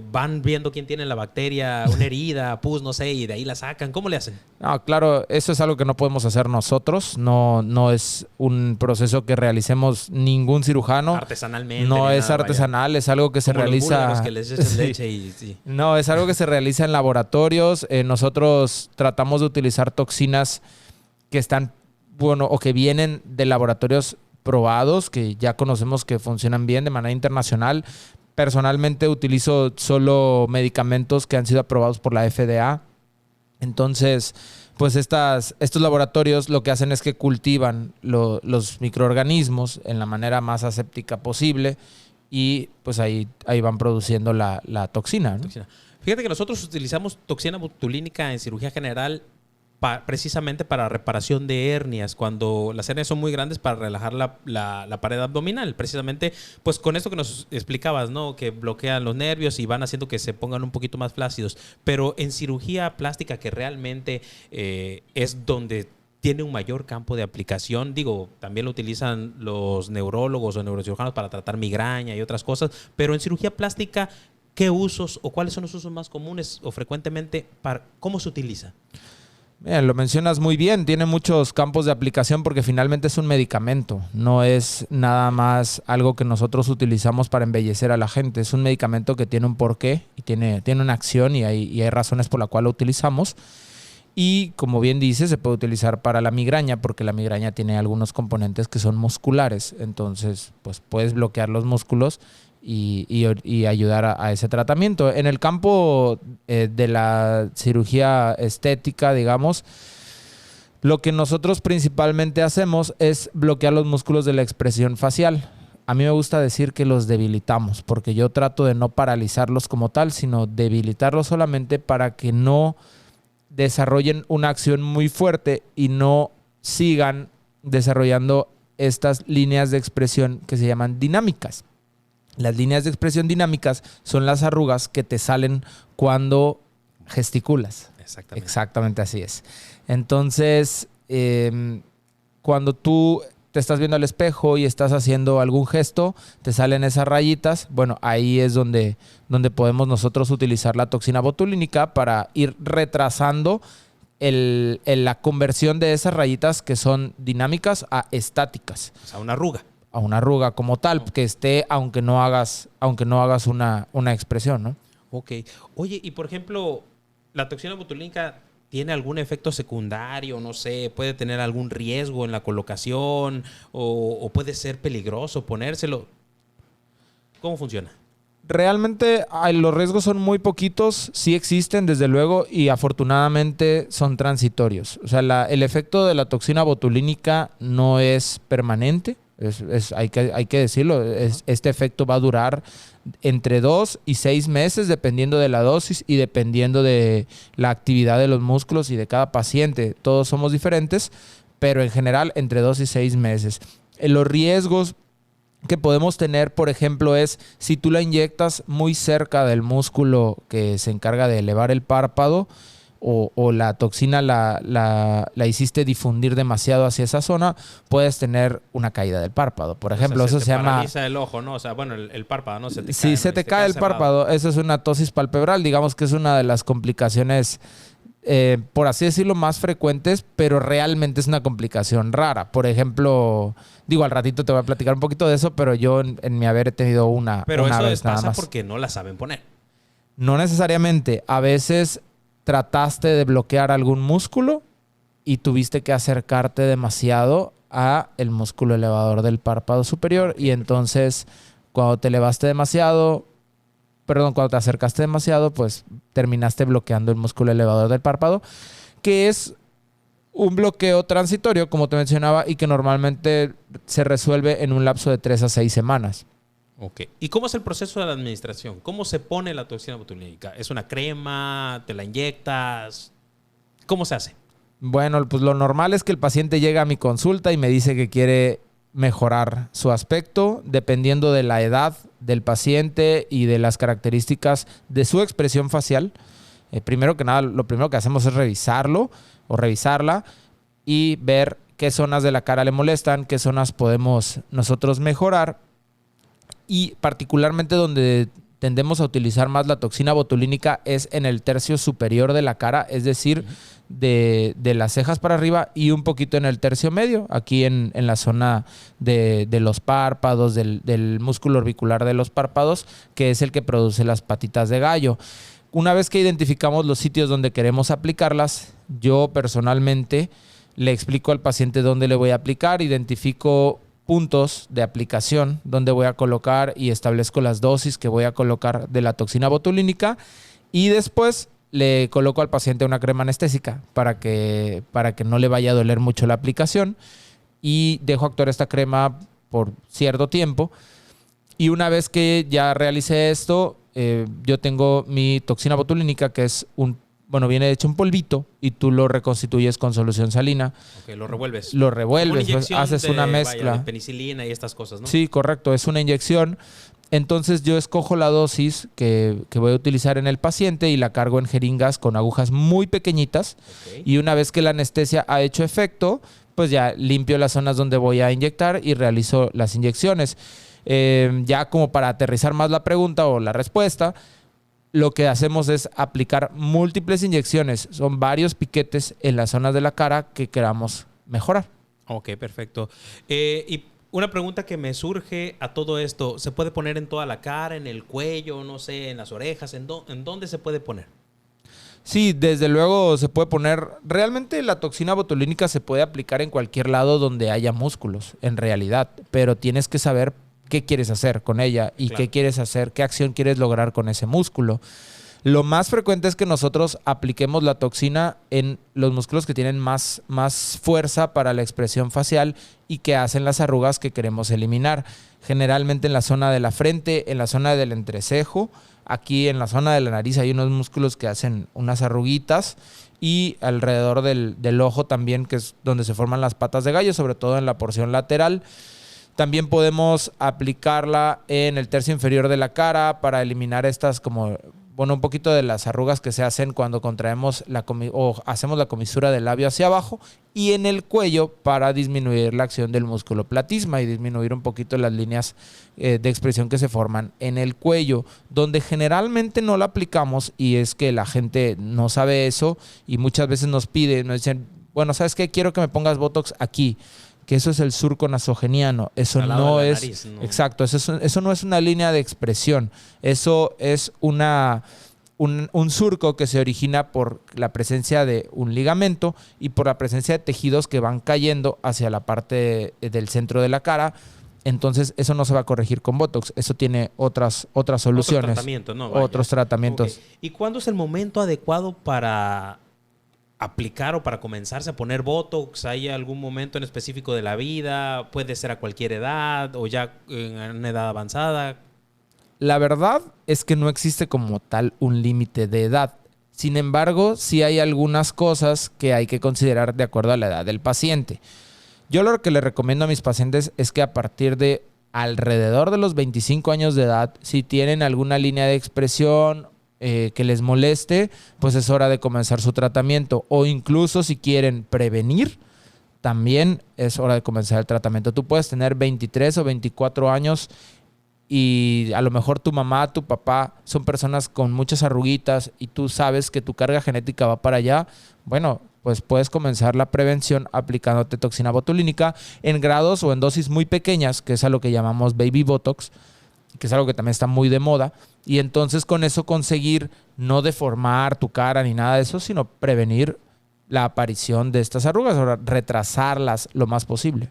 ¿Van viendo quién tiene la bacteria, una herida, pus, no sé, y de ahí la sacan? ¿Cómo le hacen? No, claro, eso es algo que no podemos hacer nosotros. No es un proceso que realicemos ningún cirujano. Artesanalmente. No es artesanal, es algo que se realiza. Los que les echan leche y sí. No, es algo que se realiza en laboratorios. Nosotros tratamos de utilizar toxinas que están, bueno, o que vienen de laboratorios probados, que ya conocemos que funcionan bien de manera internacional. Personalmente utilizo solo medicamentos que han sido aprobados por la FDA. Entonces, pues estos laboratorios lo que hacen es que cultivan los microorganismos en la manera más aséptica posible y pues ahí van produciendo la toxina, ¿no? Fíjate que nosotros utilizamos toxina botulínica en cirugía general precisamente para reparación de hernias, cuando las hernias son muy grandes, para relajar la pared abdominal, precisamente pues con esto que nos explicabas, ¿no? Que bloquean los nervios y van haciendo que se pongan un poquito más flácidos. Pero en cirugía plástica, que realmente es donde tiene un mayor campo de aplicación, digo, también lo utilizan los neurólogos o neurocirujanos para tratar migraña y otras cosas, pero en cirugía plástica, ¿qué usos o cuáles son los usos más comunes o frecuentemente cómo se utiliza? Bien, lo mencionas muy bien, tiene muchos campos de aplicación porque finalmente es un medicamento, no es nada más algo que nosotros utilizamos para embellecer a la gente, es un medicamento que tiene un porqué y tiene una acción y hay razones por la cual lo utilizamos. Y como bien dice, se puede utilizar para la migraña porque la migraña tiene algunos componentes que son musculares, entonces pues puedes bloquear los músculos y ayudar a ese tratamiento. En el campo de la cirugía estética, digamos, lo que nosotros principalmente hacemos es bloquear los músculos de la expresión facial. A mí me gusta decir que los debilitamos, porque yo trato de no paralizarlos como tal, sino debilitarlos solamente para que no desarrollen una acción muy fuerte y no sigan desarrollando estas líneas de expresión que se llaman dinámicas. Las líneas de expresión dinámicas son las arrugas que te salen cuando gesticulas. Exactamente así es. Entonces, cuando tú te estás viendo al espejo y estás haciendo algún gesto, te salen esas rayitas. Bueno, ahí es donde podemos nosotros utilizar la toxina botulínica para ir retrasando la conversión de esas rayitas que son dinámicas a estáticas. O sea, una arruga. A una arruga como tal, que esté aunque no hagas una expresión, ¿no? Ok. Oye, y por ejemplo, ¿la toxina botulínica tiene algún efecto secundario? No sé, ¿puede tener algún riesgo en la colocación? ¿O puede ser peligroso ponérselo? ¿Cómo funciona? Realmente los riesgos son muy poquitos, sí existen desde luego y afortunadamente son transitorios. O sea, el efecto de la toxina botulínica no es permanente. Hay que decirlo, este efecto va a durar entre 2 y 6 meses dependiendo de la dosis y dependiendo de la actividad de los músculos y de cada paciente. Todos somos diferentes, pero en general entre 2 y 6 meses. Los riesgos que podemos tener, por ejemplo, es si tú la inyectas muy cerca del músculo que se encarga de elevar el párpado, o la toxina la hiciste difundir demasiado hacia esa zona, puedes tener una caída del párpado. Por ejemplo, o sea, eso se llama... paraliza el ojo, ¿no? O sea, bueno, el párpado, ¿no? Si se te cae el párpado, eso es una ptosis palpebral. Digamos que es una de las complicaciones, por así decirlo, más frecuentes, pero realmente es una complicación rara. Por ejemplo, digo, al ratito te voy a platicar un poquito de eso, pero yo en mi haber he tenido una pero una eso vez nada pasa más. porque no la saben poner. No necesariamente. A veces trataste de bloquear algún músculo y tuviste que acercarte demasiado a el músculo elevador del párpado superior y entonces cuando te acercaste demasiado, pues terminaste bloqueando el músculo elevador del párpado, que es un bloqueo transitorio, como te mencionaba, y que normalmente se resuelve en un lapso de 3 a 6 semanas. Ok. ¿Y cómo es el proceso de la administración? ¿Cómo se pone la toxina botulínica? ¿Es una crema? ¿Te la inyectas? ¿Cómo se hace? Bueno, pues lo normal es que el paciente llega a mi consulta y me dice que quiere mejorar su aspecto, dependiendo de la edad del paciente y de las características de su expresión facial. Primero que nada, lo primero que hacemos es revisarlo o revisarla y ver qué zonas de la cara le molestan, qué zonas podemos nosotros mejorar. Y particularmente donde tendemos a utilizar más la toxina botulínica es en el tercio superior de la cara, es decir, de las cejas para arriba y un poquito en el tercio medio, aquí en la zona de los párpados, del músculo orbicular de los párpados, que es el que produce las patitas de gallo. Una vez que identificamos los sitios donde queremos aplicarlas, yo personalmente le explico al paciente dónde le voy a aplicar, identifico puntos de aplicación donde voy a colocar y establezco las dosis que voy a colocar de la toxina botulínica y después le coloco al paciente una crema anestésica para que no le vaya a doler mucho la aplicación y dejo actuar esta crema por cierto tiempo. Y una vez que ya realicé esto, yo tengo mi toxina botulínica, que es viene hecho un polvito y tú lo reconstituyes con solución salina. Ok, lo revuelves. Lo revuelves, pues, haces una mezcla. De penicilina y estas cosas, ¿no? Sí, correcto, es una inyección. Entonces yo escojo la dosis que voy a utilizar en el paciente y la cargo en jeringas con agujas muy pequeñitas. Okay. Y una vez que la anestesia ha hecho efecto, pues ya limpio las zonas donde voy a inyectar y realizo las inyecciones. Ya como para aterrizar más la pregunta o la respuesta, lo que hacemos es aplicar múltiples inyecciones. Son varios piquetes en las zonas de la cara que queramos mejorar. Ok, perfecto. Y una pregunta que me surge a todo esto, ¿se puede poner en toda la cara, en el cuello, no sé, en las orejas? ¿En dónde se puede poner? Sí, desde luego se puede poner. Realmente la toxina botulínica se puede aplicar en cualquier lado donde haya músculos, en realidad. Pero tienes que saber qué quieres hacer con ella y claro, qué quieres hacer, qué acción quieres lograr con ese músculo. Lo más frecuente es que nosotros apliquemos la toxina en los músculos que tienen más fuerza para la expresión facial y que hacen las arrugas que queremos eliminar. Generalmente en la zona de la frente, en la zona del entrecejo, aquí en la zona de la nariz hay unos músculos que hacen unas arruguitas y alrededor del ojo también, que es donde se forman las patas de gallo, sobre todo en la porción lateral. También podemos aplicarla en el tercio inferior de la cara para eliminar estas un poquito de las arrugas que se hacen cuando contraemos o hacemos la comisura del labio hacia abajo, y en el cuello para disminuir la acción del músculo platisma y disminuir un poquito las líneas de expresión que se forman en el cuello, donde generalmente no la aplicamos, y es que la gente no sabe eso y muchas veces nos dicen, bueno, ¿sabes qué? Quiero que me pongas Botox aquí. Que eso es el surco nasogeniano. Eso no es... Nariz, ¿no? Exacto, eso no es una línea de expresión. Eso es un surco que se origina por la presencia de un ligamento y por la presencia de tejidos que van cayendo hacia la parte del centro de la cara. Entonces, eso no se va a corregir con Botox. Eso tiene otras soluciones. Otros tratamientos, ¿no? Vaya. Otros tratamientos. Okay. ¿Y cuándo es el momento adecuado para aplicar o para comenzarse a poner Botox? ¿Hay algún momento en específico de la vida? ¿Puede ser a cualquier edad o ya en una edad avanzada? La verdad es que no existe como tal un límite de edad. Sin embargo, sí hay algunas cosas que hay que considerar de acuerdo a la edad del paciente. Yo lo que le recomiendo a mis pacientes es que a partir de alrededor de los 25 años de edad, si tienen alguna línea de expresión que les moleste, pues es hora de comenzar su tratamiento. O incluso si quieren prevenir, también es hora de comenzar el tratamiento. Tú puedes tener 23 o 24 años y a lo mejor tu mamá, tu papá son personas con muchas arruguitas y tú sabes que tu carga genética va para allá. Bueno, pues puedes comenzar la prevención aplicándote toxina botulínica en grados o en dosis muy pequeñas, que es a lo que llamamos baby botox, que es algo que también está muy de moda. Y entonces con eso conseguir no deformar tu cara ni nada de eso, sino prevenir la aparición de estas arrugas, o retrasarlas lo más posible.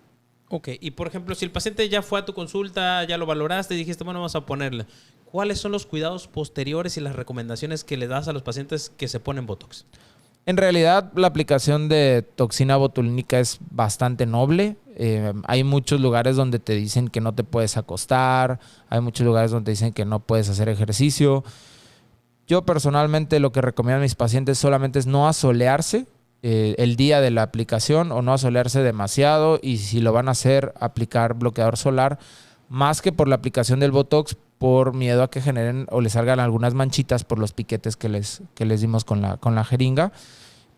Ok, y por ejemplo, si el paciente ya fue a tu consulta, ya lo valoraste y dijiste, bueno, vamos a ponerle, ¿cuáles son los cuidados posteriores y las recomendaciones que le das a los pacientes que se ponen Botox? En realidad, la aplicación de toxina botulínica es bastante noble. Hay muchos lugares donde te dicen que no te puedes acostar, hay muchos lugares donde te dicen que no puedes hacer ejercicio. Yo personalmente lo que recomiendo a mis pacientes solamente es no asolearse el día de la aplicación o no asolearse demasiado, y si lo van a hacer, aplicar bloqueador solar, más que por la aplicación del Botox, por miedo a que generen o les salgan algunas manchitas por los piquetes que les dimos con la jeringa.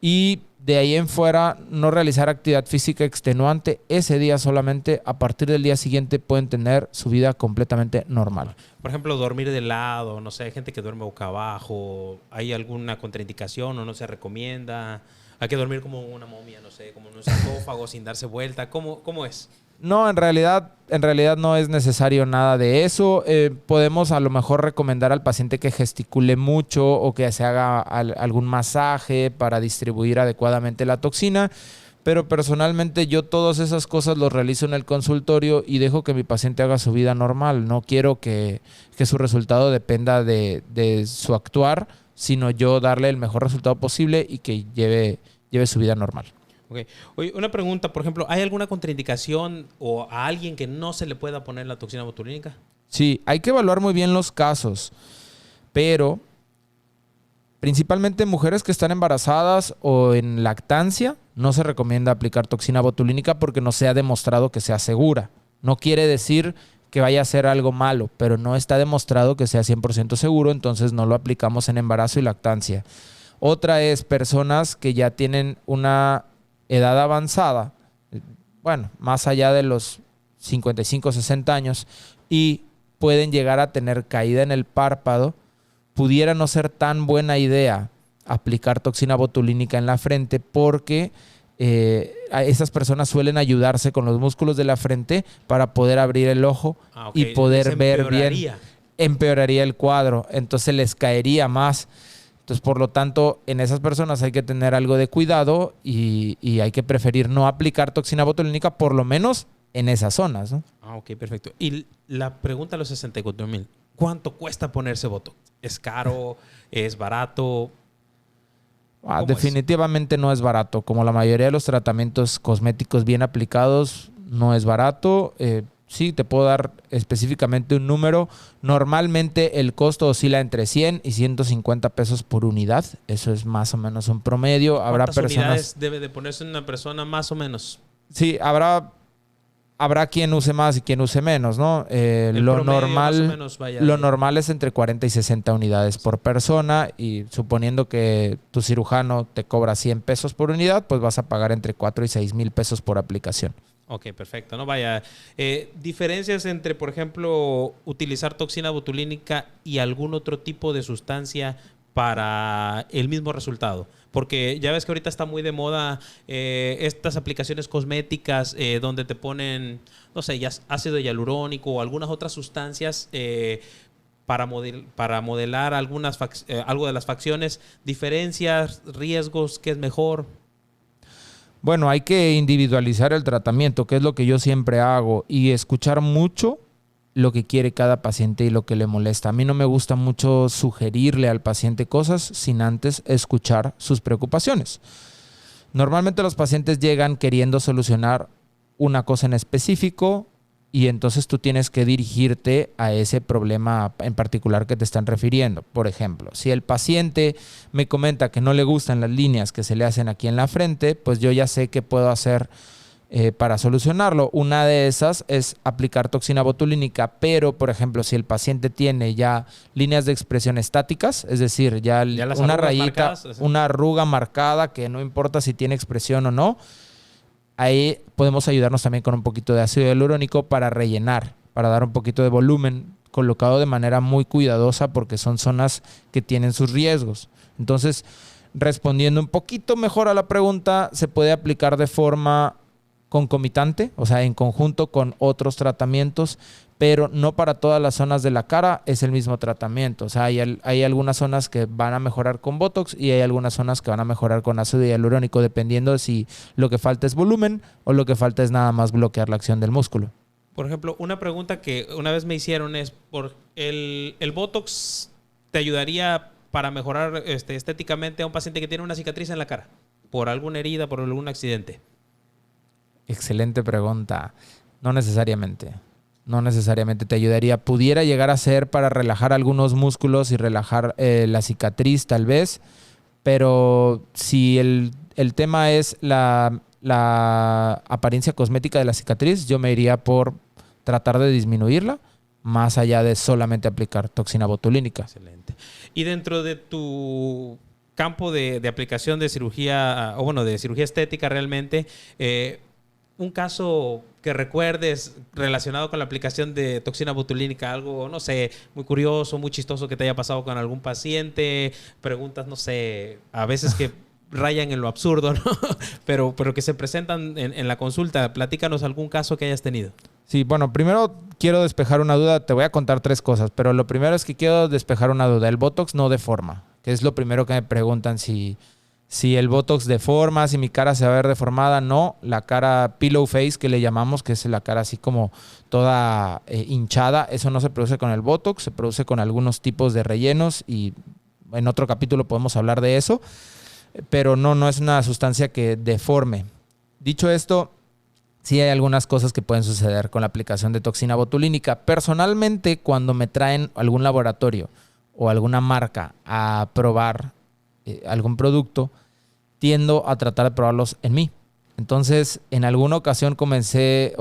Y de ahí en fuera, no realizar actividad física extenuante ese día solamente. A partir del día siguiente pueden tener su vida completamente normal. Por ejemplo, dormir de lado, no sé, hay gente que duerme boca abajo, ¿hay alguna contraindicación o no se recomienda? ¿Hay que dormir como una momia, no sé, como en un sarcófago sin darse vuelta? ¿Cómo es? No, en realidad no es necesario nada de eso. Podemos a lo mejor recomendar al paciente que gesticule mucho o que se haga algún masaje para distribuir adecuadamente la toxina. Pero personalmente yo todas esas cosas los realizo en el consultorio y dejo que mi paciente haga su vida normal. No quiero que su resultado dependa de su actuar, sino yo darle el mejor resultado posible y que lleve su vida normal. Okay. Oye, una pregunta, por ejemplo, ¿hay alguna contraindicación o a alguien que no se le pueda poner la toxina botulínica? Sí, hay que evaluar muy bien los casos, pero principalmente mujeres que están embarazadas o en lactancia, no se recomienda aplicar toxina botulínica porque no se ha demostrado que sea segura. No quiere decir que vaya a ser algo malo, pero no está demostrado que sea 100% seguro, entonces no lo aplicamos en embarazo y lactancia. Otra es personas que ya tienen una edad avanzada, bueno, más allá de los 55, 60 años, y pueden llegar a tener caída en el párpado. Pudiera no ser tan buena idea aplicar toxina botulínica en la frente porque esas personas suelen ayudarse con los músculos de la frente para poder abrir el ojo y poder ver bien. Empeoraría el cuadro, entonces les caería más. Entonces, por lo tanto, en esas personas hay que tener algo de cuidado y hay que preferir no aplicar toxina botulínica, por lo menos en esas zonas, ¿no? Ok, perfecto. Y la pregunta a los 64,000, ¿cuánto cuesta ponerse Botox? ¿Es caro? ¿Es barato? Definitivamente no es barato. Como la mayoría de los tratamientos cosméticos bien aplicados, no es barato. Sí, te puedo dar específicamente un número. Normalmente el costo oscila entre 100 y 150 pesos por unidad. Eso es más o menos un promedio. ¿Cuántas unidades debe de ponerse una persona más o menos? Sí, habrá quien use más y quien use menos, ¿no? Lo normal es entre 40 y 60 unidades por persona, y suponiendo que tu cirujano te cobra 100 pesos por unidad, pues vas a pagar entre 4 y 6 mil pesos por aplicación. Ok, perfecto. No vaya. Diferencias entre, por ejemplo, utilizar toxina botulínica y algún otro tipo de sustancia para el mismo resultado. Porque ya ves que ahorita está muy de moda estas aplicaciones cosméticas donde te ponen, no sé, ya ácido hialurónico o algunas otras sustancias para modelar algo de las facciones. Diferencias, riesgos, ¿qué es mejor? Bueno, hay que individualizar el tratamiento, que es lo que yo siempre hago, y escuchar mucho lo que quiere cada paciente y lo que le molesta. A mí no me gusta mucho sugerirle al paciente cosas sin antes escuchar sus preocupaciones. Normalmente los pacientes llegan queriendo solucionar una cosa en específico y entonces tú tienes que dirigirte a ese problema en particular que te están refiriendo. Por ejemplo, si el paciente me comenta que no le gustan las líneas que se le hacen aquí en la frente, pues yo ya sé qué puedo hacer para solucionarlo. Una de esas es aplicar toxina botulínica, pero por ejemplo, si el paciente tiene ya líneas de expresión estáticas, es decir, ya una rayita, marcadas, una arruga marcada que no importa si tiene expresión o no, ahí podemos ayudarnos también con un poquito de ácido hialurónico para rellenar, para dar un poquito de volumen, colocado de manera muy cuidadosa porque son zonas que tienen sus riesgos. Entonces, respondiendo un poquito mejor a la pregunta, se puede aplicar de forma concomitante, o sea, en conjunto con otros tratamientos, pero no para todas las zonas de la cara es el mismo tratamiento. O sea, hay algunas zonas que van a mejorar con Botox y hay algunas zonas que van a mejorar con ácido hialurónico, dependiendo de si lo que falta es volumen o lo que falta es nada más bloquear la acción del músculo. Por ejemplo, una pregunta que una vez me hicieron es, ¿el Botox te ayudaría para mejorar estéticamente a un paciente que tiene una cicatriz en la cara? ¿Por alguna herida, por algún accidente? Excelente pregunta. No necesariamente. No necesariamente te ayudaría. Pudiera llegar a ser para relajar algunos músculos y relajar la cicatriz tal vez, pero si el tema es la apariencia cosmética de la cicatriz, yo me iría por tratar de disminuirla más allá de solamente aplicar toxina botulínica. Excelente. Y dentro de tu campo de aplicación de cirugía, o bueno, de cirugía estética realmente, un caso que recuerdes relacionado con la aplicación de toxina botulínica, algo, no sé, muy curioso, muy chistoso que te haya pasado con algún paciente, preguntas, no sé, a veces que rayan en lo absurdo, ¿no? pero que se presentan en la consulta. Platícanos algún caso que hayas tenido. Sí, bueno, primero quiero despejar una duda. Te voy a contar 3 cosas, pero lo primero es que quiero despejar una duda. El Botox no deforma, que es lo primero que me preguntan si el Botox deforma, si mi cara se va a ver deformada. No, la cara pillow face que le llamamos, que es la cara así como toda hinchada, eso no se produce con el Botox, se produce con algunos tipos de rellenos y en otro capítulo podemos hablar de eso, pero no es una sustancia que deforme. Dicho esto, sí hay algunas cosas que pueden suceder con la aplicación de toxina botulínica. Personalmente, cuando me traen algún laboratorio o alguna marca a probar algún producto, tiendo a tratar de probarlos en mí. Entonces, en alguna ocasión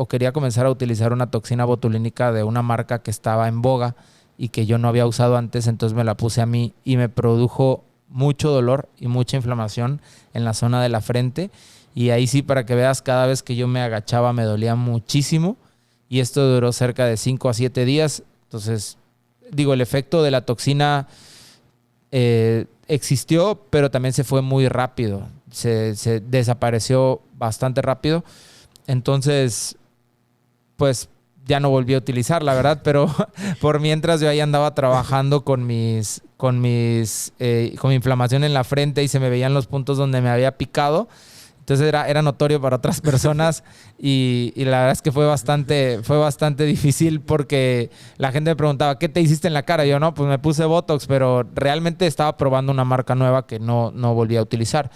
quería comenzar a utilizar una toxina botulínica de una marca que estaba en boga y que yo no había usado antes, entonces me la puse a mí y me produjo mucho dolor y mucha inflamación en la zona de la frente. Y ahí sí, para que veas, cada vez que yo me agachaba me dolía muchísimo y esto duró cerca de 5 a 7 días. Entonces, digo, el efecto de la toxina existió, pero también se fue muy rápido. Se desapareció bastante rápido. Entonces, pues ya no volví a utilizar, la verdad, pero por mientras yo ahí andaba trabajando con mi inflamación en la frente y se me veían los puntos donde me había picado. Entonces era notorio para otras personas y la verdad es que fue bastante difícil porque la gente me preguntaba, ¿qué te hiciste en la cara? Y yo, no, pues me puse Botox, pero realmente estaba probando una marca nueva que no volví a utilizar.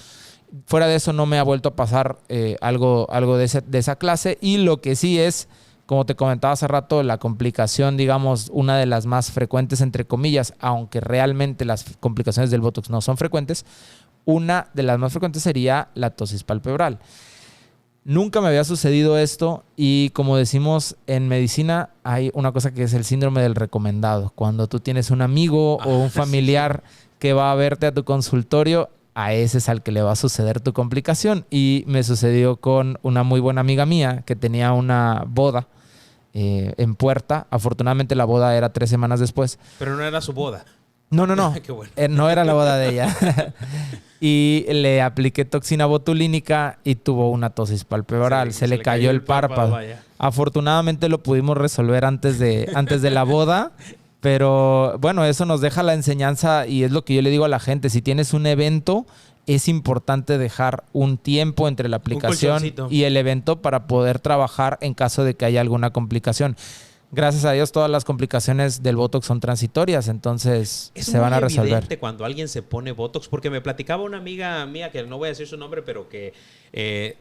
Fuera de eso no me ha vuelto a pasar algo de esa clase, y lo que sí es, como te comentaba hace rato, la complicación, digamos, una de las más frecuentes, entre comillas, aunque realmente las complicaciones del Botox no son frecuentes, una de las más frecuentes sería la ptosis palpebral. Nunca me había sucedido esto y, como decimos en medicina, hay una cosa que es el síndrome del recomendado. Cuando tú tienes un amigo o un familiar que va a verte a tu consultorio, a ese es al que le va a suceder tu complicación. Y me sucedió con una muy buena amiga mía que tenía una boda en puerta. Afortunadamente la boda era 3 semanas después. Pero no era su boda. No. Qué bueno. No era la boda de ella. Y le apliqué toxina botulínica y tuvo una ptosis palpebral. Se le cayó el párpado. Afortunadamente lo pudimos resolver antes de la boda. Pero bueno, eso nos deja la enseñanza y es lo que yo le digo a la gente. Si tienes un evento, es importante dejar un tiempo entre la aplicación y el evento para poder trabajar en caso de que haya alguna complicación. Gracias a Dios, todas las complicaciones del Botox son transitorias, entonces se van a resolver. Es evidente cuando alguien se pone Botox, porque me platicaba una amiga mía, que no voy a decir su nombre, pero que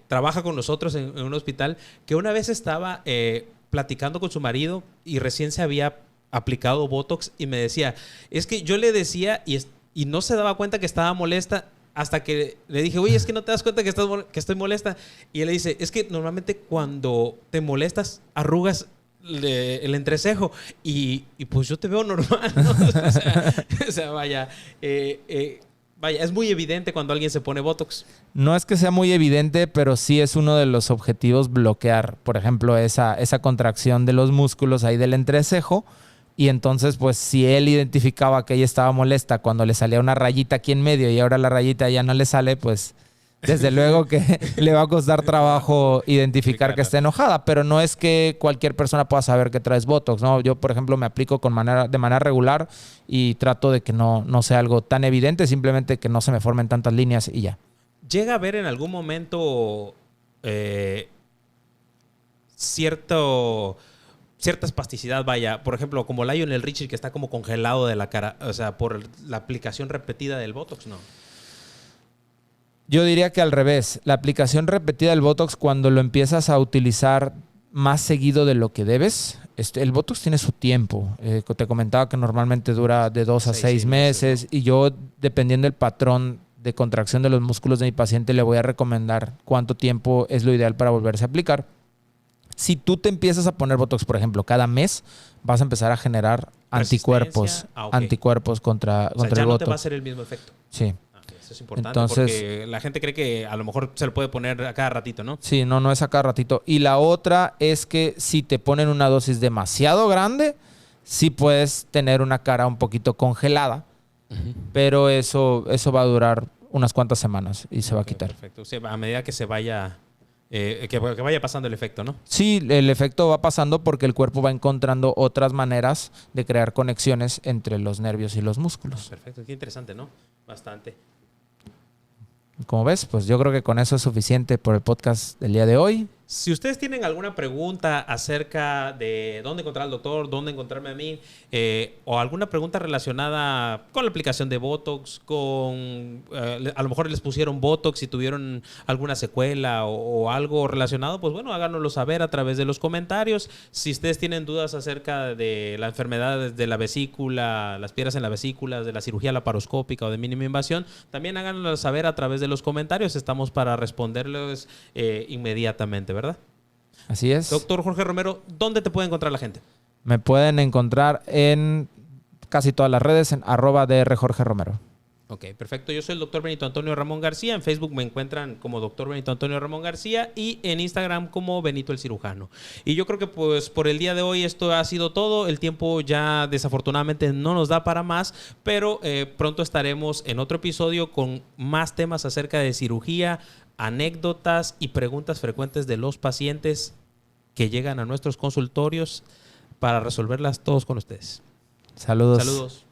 trabaja con nosotros en un hospital, que una vez estaba platicando con su marido y recién se había aplicado Botox y me decía, es que yo le decía y no se daba cuenta que estaba molesta hasta que le dije, oye, es que no te das cuenta que estoy molesta. Y él le dice, es que normalmente cuando te molestas arrugas el entrecejo y pues yo te veo normal, ¿no? o sea, vaya, es muy evidente cuando alguien se pone Botox. No es que sea muy evidente, pero sí es uno de los objetivos bloquear, por ejemplo, esa contracción de los músculos ahí del entrecejo. Y entonces, pues, si él identificaba que ella estaba molesta cuando le salía una rayita aquí en medio y ahora la rayita ya no le sale, pues desde luego que le va a costar trabajo identificar que está enojada, pero no es que cualquier persona pueda saber que traes Botox, ¿no? Yo, por ejemplo, me aplico de manera regular y trato de que no sea algo tan evidente, simplemente que no se me formen tantas líneas y ya. ¿Llega a haber en algún momento cierta espasticidad, vaya, por ejemplo, como Lionel Richie, que está como congelado de la cara, o sea, por la aplicación repetida del Botox, ¿no? Yo diría que al revés. La aplicación repetida del Botox, cuando lo empiezas a utilizar más seguido de lo que debes, el Botox tiene su tiempo. Te comentaba que normalmente dura de 2 a 6 meses, ¿no? Y yo, dependiendo del patrón de contracción de los músculos de mi paciente, le voy a recomendar cuánto tiempo es lo ideal para volverse a aplicar. Si tú te empiezas a poner Botox, por ejemplo, cada mes, vas a empezar a generar anticuerpos contra el Botox. No te va a hacer el mismo efecto. Sí. Eso es importante. Entonces, porque la gente cree que a lo mejor se lo puede poner a cada ratito, ¿no? Sí, no es a cada ratito. Y la otra es que si te ponen una dosis demasiado grande, sí puedes tener una cara un poquito congelada, pero eso va a durar unas cuantas semanas y se va a quitar. Perfecto. O sea, a medida que se vaya... que vaya pasando el efecto, ¿no? Sí, el efecto va pasando porque el cuerpo va encontrando otras maneras de crear conexiones entre los nervios y los músculos. Perfecto, qué interesante, ¿no? Bastante. Como ves, pues yo creo que con eso es suficiente por el podcast del día de hoy. Si ustedes tienen alguna pregunta acerca de dónde encontrar al doctor, dónde encontrarme a mí, o alguna pregunta relacionada con la aplicación de Botox, a lo mejor les pusieron Botox y tuvieron alguna secuela o algo relacionado, pues bueno, háganoslo saber a través de los comentarios. Si ustedes tienen dudas acerca de la enfermedad de la vesícula, las piedras en la vesícula, de la cirugía laparoscópica o de mínima invasión, también háganoslo saber a través de los comentarios. Estamos para responderles inmediatamente, ¿verdad? Así es. Doctor Jorge Romero, ¿dónde te puede encontrar la gente? Me pueden encontrar en casi todas las redes en @drjorgeromero. Ok, perfecto. Yo soy el doctor Benito Antonio Ramón García. En Facebook me encuentran como doctor Benito Antonio Ramón García y en Instagram como Benito el Cirujano. Y yo creo que pues por el día de hoy esto ha sido todo. El tiempo ya desafortunadamente no nos da para más, pero pronto estaremos en otro episodio con más temas acerca de cirugía, anécdotas y preguntas frecuentes de los pacientes que llegan a nuestros consultorios para resolverlas todos con ustedes. Saludos. Saludos.